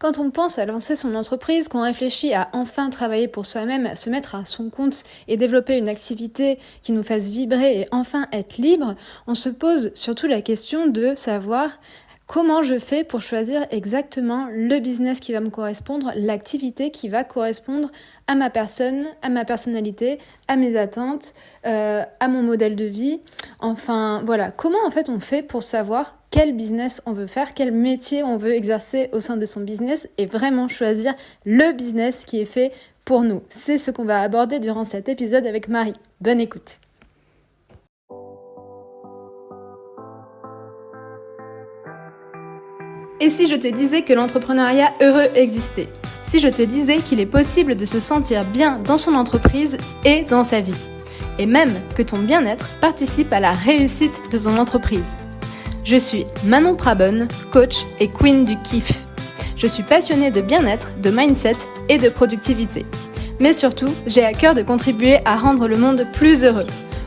Quand on pense à lancer son entreprise, qu'on réfléchit à enfin travailler pour soi-même, à se mettre à son compte et développer une activité qui nous fasse vibrer et enfin être libre, on se pose surtout la question de savoir comment je fais pour choisir exactement le business qui va me correspondre, l'activité qui va correspondre à ma personne, à ma personnalité, à mes attentes, à mon modèle de vie. Enfin, voilà, comment en fait on fait pour savoir quel business on veut faire, quel métier on veut exercer au sein de son business et vraiment choisir le business qui est fait pour nous. C'est ce qu'on va aborder durant cet épisode avec Marie. Bonne écoute. Et si je te disais que l'entrepreneuriat heureux existait? Si je te disais qu'il est possible de se sentir bien dans son entreprise et dans sa vie? Et même que ton bien-être participe à la réussite de ton entreprise? Je suis Manon Prabonne, coach et queen du kiff. Je suis passionnée de bien-être, de mindset et de productivité. Mais surtout, j'ai à cœur de contribuer à rendre le monde plus heureux.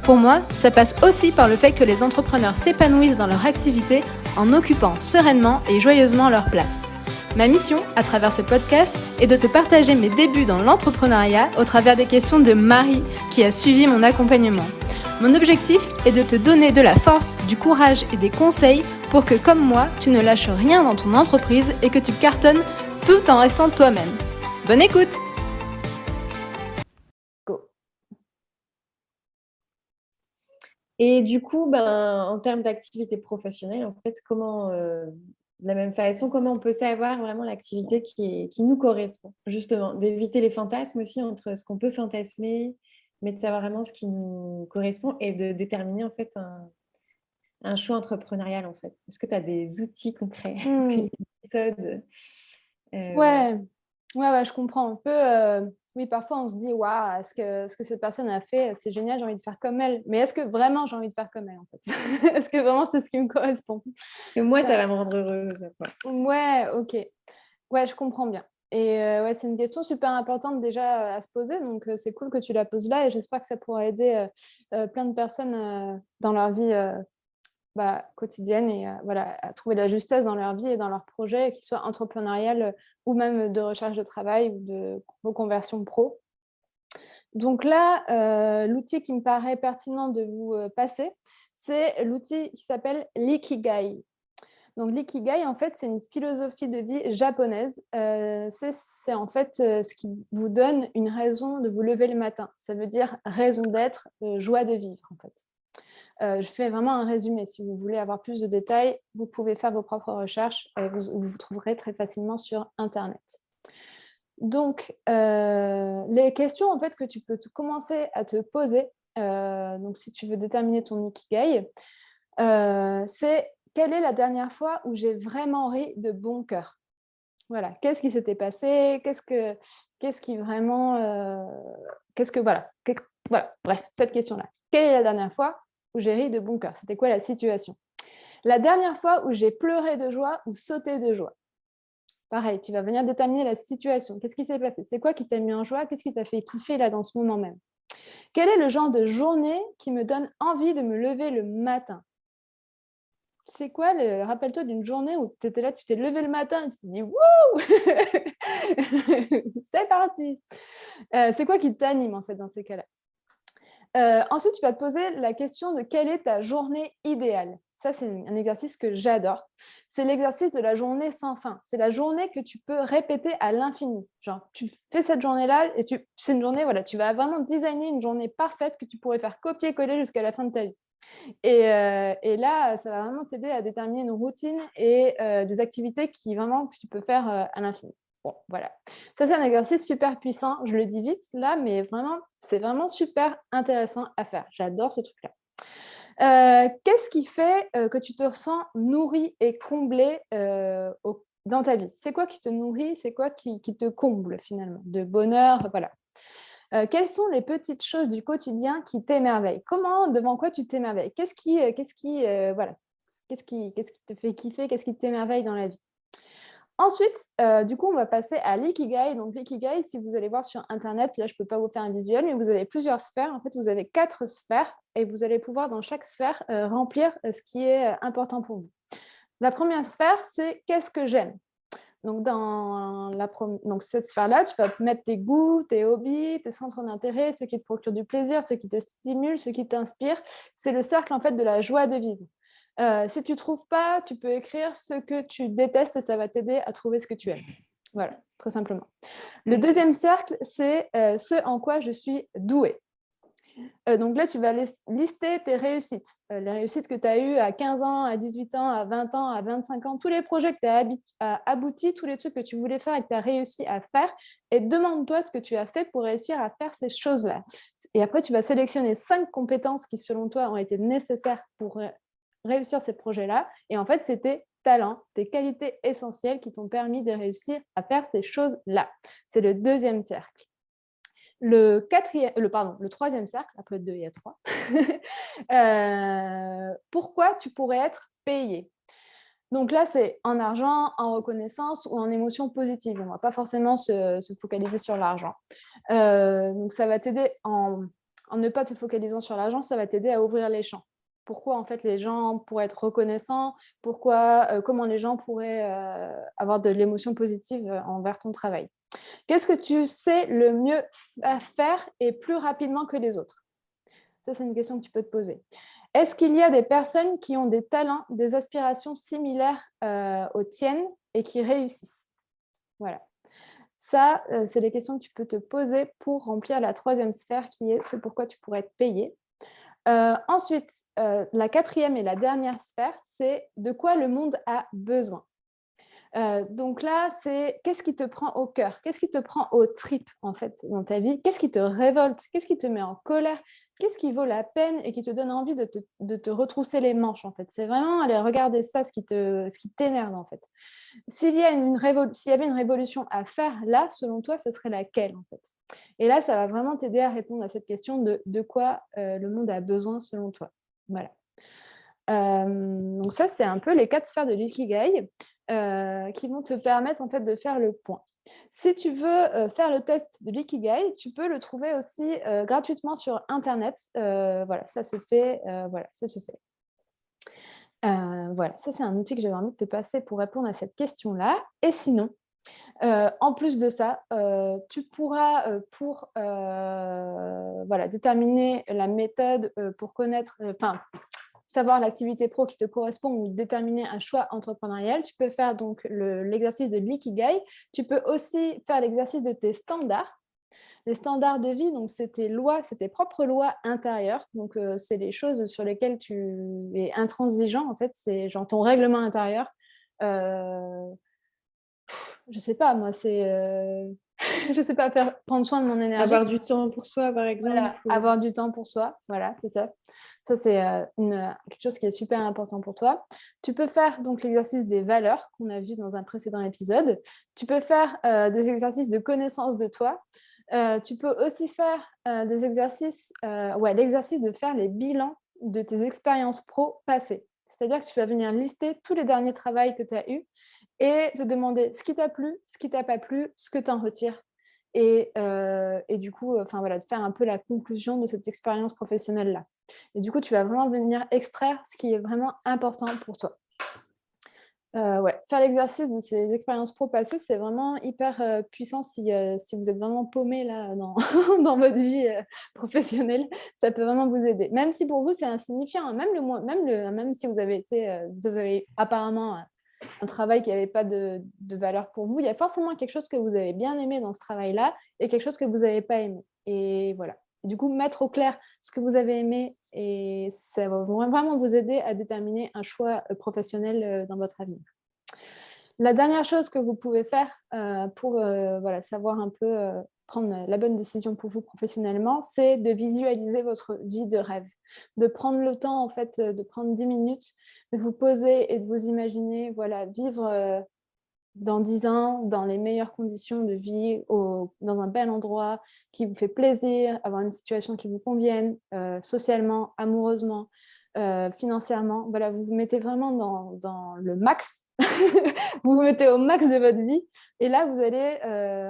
Pour moi, ça passe aussi par le fait que les entrepreneurs s'épanouissent dans leur activité en occupant sereinement et joyeusement leur place. Ma mission, à travers ce podcast, est de te partager mes débuts dans l'entrepreneuriat au travers des questions de Marie qui a suivi mon accompagnement. Mon objectif est de te donner de la force, du courage et des conseils pour que, comme moi, tu ne lâches rien dans ton entreprise et que tu cartonnes tout en restant toi-même. Bonne écoute! Go. Et du coup, en termes d'activité professionnelle, en fait, comment, de la même façon, comment on peut savoir vraiment l'activité qui nous correspond? Justement, d'éviter les fantasmes aussi entre ce qu'on peut fantasmer, mais de savoir vraiment ce qui nous correspond et de déterminer en fait un choix entrepreneurial en fait. Est-ce que tu as des outils concrets? Est-ce qu'il y a des méthodes? Voilà. Ouais, je comprends un peu. Oui, parfois on se dit, waouh, ce que cette personne a fait, c'est génial, j'ai envie de faire comme elle. Mais est-ce que vraiment j'ai envie de faire comme elle en fait? Est-ce que vraiment c'est ce qui me correspond? Et moi, ça va me rendre heureuse, quoi. Ouais, ok. Ouais, je comprends bien. Et ouais, c'est une question super importante déjà à se poser. Donc, c'est cool que tu la poses là et j'espère que ça pourra aider plein de personnes dans leur vie quotidienne et voilà, à trouver la justesse dans leur vie et dans leurs projets, qu'ils soient entrepreneuriales ou même de recherche de travail ou de reconversion pro. Donc là, l'outil qui me paraît pertinent de vous passer, c'est l'outil qui s'appelle l'Ikigai. Donc l'ikigai, en fait, c'est une philosophie de vie japonaise. C'est en fait ce qui vous donne une raison de vous lever le matin. Ça veut dire raison d'être, joie de vivre, en fait. Je fais vraiment un résumé. Si vous voulez avoir plus de détails, vous pouvez faire vos propres recherches et vous trouverez très facilement sur Internet. Donc, les questions en fait, que tu peux commencer à te poser, donc si tu veux déterminer ton ikigai, c'est quelle est la dernière fois où j'ai vraiment ri de bon cœur? Voilà, qu'est-ce qui s'était passé? Qu'est-ce qui vraiment... voilà, voilà, bref, cette question-là. Quelle est la dernière fois où j'ai ri de bon cœur? C'était quoi la situation? La dernière fois où j'ai pleuré de joie ou sauté de joie? Pareil, tu vas venir déterminer la situation. Qu'est-ce qui s'est passé? C'est quoi qui t'a mis en joie? Qu'est-ce qui t'a fait kiffer là dans ce moment même? Quel est le genre de journée qui me donne envie de me lever le matin? C'est quoi rappelle-toi d'une journée où tu étais là, tu t'es levé le matin et tu t'es dit wouh, c'est parti. C'est quoi qui t'anime en fait dans ces cas-là? Ensuite, tu vas te poser la question de quelle est ta journée idéale. Ça, c'est un exercice que j'adore. C'est l'exercice de la journée sans fin. C'est la journée que tu peux répéter à l'infini. Genre, tu fais cette journée-là et c'est une journée, voilà, tu vas vraiment designer une journée parfaite que tu pourrais faire copier-coller jusqu'à la fin de ta vie. Et là, ça va vraiment t'aider à déterminer une routine et des activités que tu peux faire à l'infini. Bon, voilà. Ça, c'est un exercice super puissant. Je le dis vite là, mais vraiment, c'est vraiment super intéressant à faire. J'adore ce truc-là. Qu'est-ce qui fait que tu te sens nourri et comblé dans ta vie? C'est quoi qui te nourrit? C'est quoi qui te comble finalement? De bonheur, voilà. Quelles sont les petites choses du quotidien qui t'émerveillent? Devant quoi tu t'émerveilles? Qu'est-ce qui te fait kiffer? Qu'est-ce qui t'émerveille dans la vie? Ensuite, du coup, on va passer à l'ikigai. Donc, l'ikigai, si vous allez voir sur Internet, là, je ne peux pas vous faire un visuel, mais vous avez plusieurs sphères. En fait, vous avez 4 sphères et vous allez pouvoir, dans chaque sphère, remplir ce qui est important pour vous. La première sphère, c'est qu'est-ce que j'aime? Donc, donc cette sphère-là, tu vas mettre tes goûts, tes hobbies, tes centres d'intérêt, ce qui te procure du plaisir, ce qui te stimule, ce qui t'inspire. C'est le cercle en fait de la joie de vivre. Si tu ne trouves pas, tu peux écrire ce que tu détestes et ça va t'aider à trouver ce que tu aimes. Voilà, très simplement. Le deuxième cercle, c'est ce en quoi je suis douée. Donc là, tu vas lister tes réussites. Les réussites que tu as eues à 15 ans, à 18 ans, à 20 ans, à 25 ans, tous les projets que tu as aboutis, tous les trucs que tu voulais faire et que tu as réussi à faire. Et demande-toi ce que tu as fait pour réussir à faire ces choses-là. Et après, tu vas sélectionner 5 compétences qui, selon toi, ont été nécessaires pour réussir ces projets-là. Et en fait, c'est tes talents, tes qualités essentielles qui t'ont permis de réussir à faire ces choses-là. C'est le deuxième cercle. Le troisième cercle, après 2, il y a 3. Pourquoi tu pourrais être payé? Donc là, c'est en argent, en reconnaissance ou en émotion positive. On ne va pas forcément se focaliser sur l'argent. Donc ça va t'aider, en ne pas te focalisant sur l'argent, ça va t'aider à ouvrir les champs. Pourquoi en fait les gens pourraient être reconnaissants? Comment les gens pourraient avoir de l'émotion positive envers ton travail? Qu'est-ce que tu sais le mieux à faire et plus rapidement que les autres? Ça, c'est une question que tu peux te poser. Est-ce qu'il y a des personnes qui ont des talents, des aspirations similaires aux tiennes et qui réussissent? Voilà. Ça, c'est des questions que tu peux te poser pour remplir la troisième sphère qui est ce pourquoi tu pourrais être payé. Ensuite, la quatrième et la dernière sphère, c'est de quoi le monde a besoin. Donc là, c'est qu'est-ce qui te prend au cœur? Qu'est-ce qui te prend aux tripes, en fait, dans ta vie? Qu'est-ce qui te révolte? Qu'est-ce qui te met en colère? Qu'est-ce qui vaut la peine et qui te donne envie de te retrousser les manches, en fait? C'est vraiment aller regarder ça, ce qui t'énerve, en fait. S'il y avait une révolution à faire là, selon toi, ce serait laquelle, en fait? Et là, ça va vraiment t'aider à répondre à cette question de quoi le monde a besoin, selon toi. Voilà. Donc ça, c'est un peu les 4 sphères de l'ikigai qui vont te permettre en fait de faire le point. Si tu veux faire le test de l'ikigai, tu peux le trouver aussi gratuitement sur Internet. Voilà, ça se fait. Voilà, ça se fait. Voilà, ça c'est un outil que j'avais envie de te passer pour répondre à cette question-là. Et sinon, en plus de ça, tu pourras, pour voilà, déterminer la méthode pour connaître, savoir l'activité pro qui te correspond ou déterminer un choix entrepreneurial, tu peux faire donc l'exercice de l'ikigai. Tu peux aussi faire l'exercice de tes standards. Les standards de vie, donc c'est tes lois, c'est tes propres lois intérieures. Donc c'est les choses sur lesquelles tu es intransigeant. En fait, c'est genre ton règlement intérieur. Je sais pas, moi, c'est je sais pas, prendre soin de mon énergie. Avoir du temps pour soi, par exemple. Voilà, avoir du temps pour soi, voilà, c'est ça. Ça, c'est quelque chose qui est super important pour toi. Tu peux faire donc l'exercice des valeurs qu'on a vu dans un précédent épisode. Tu peux faire des exercices de connaissance de toi. Tu peux aussi faire des exercices, l'exercice de faire les bilans de tes expériences pro passées. C'est-à-dire que tu vas venir lister tous les derniers travaux que tu as eus et te demander ce qui t'a plu, ce qui ne t'a pas plu, ce que tu en retires. Et du coup, voilà, de faire un peu la conclusion de cette expérience professionnelle-là. Et du coup, tu vas vraiment venir extraire ce qui est vraiment important pour toi. Faire l'exercice de ces expériences pro passées, c'est vraiment hyper puissant si vous êtes vraiment paumé là, dans, dans votre vie professionnelle. Ça peut vraiment vous aider. Même si pour vous, c'est insignifiant, même si vous avez apparemment un travail qui n'avait pas de valeur pour vous, il y a forcément quelque chose que vous avez bien aimé dans ce travail-là et quelque chose que vous n'avez pas aimé. Et voilà. Et du coup, mettre au clair ce que vous avez aimé, et ça va vraiment vous aider à déterminer un choix professionnel dans votre avenir. La dernière chose que vous pouvez faire pour savoir un peu prendre la bonne décision pour vous professionnellement, c'est de visualiser votre vie de rêve, de prendre le temps en fait, de prendre 10 minutes, de vous poser et de vous imaginer vivre dans 10 ans, dans les meilleures conditions de vie, dans un bel endroit qui vous fait plaisir, avoir une situation qui vous convienne, socialement, amoureusement, financièrement. Voilà, vous vous mettez vraiment dans le max, vous vous mettez au max de votre vie, et là, vous allez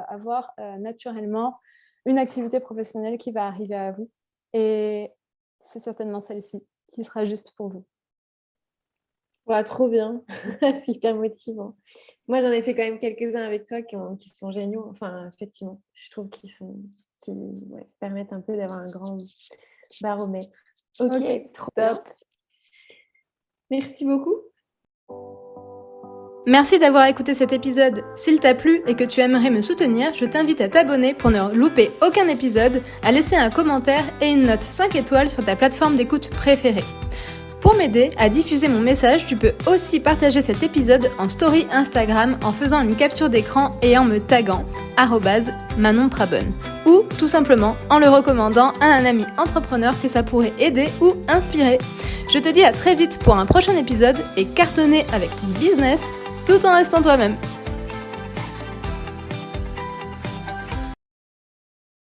avoir naturellement une activité professionnelle qui va arriver à vous, et c'est certainement celle-ci qui sera juste pour vous. Ouais, trop bien. C'est hyper motivant. Moi, j'en ai fait quand même quelques-uns avec toi qui sont géniaux. Enfin, effectivement, je trouve qui permettent un peu d'avoir un grand baromètre. Ok, trop bien. top. Merci beaucoup. Merci d'avoir écouté cet épisode. S'il t'a plu et que tu aimerais me soutenir, je t'invite à t'abonner pour ne louper aucun épisode, à laisser un commentaire et une note 5 étoiles sur ta plateforme d'écoute préférée. Pour m'aider à diffuser mon message, tu peux aussi partager cet épisode en story Instagram en faisant une capture d'écran et en me taguant @manonprabonne ou tout simplement en le recommandant à un ami entrepreneur que ça pourrait aider ou inspirer. Je te dis à très vite pour un prochain épisode et cartonner avec ton business tout en restant toi-même.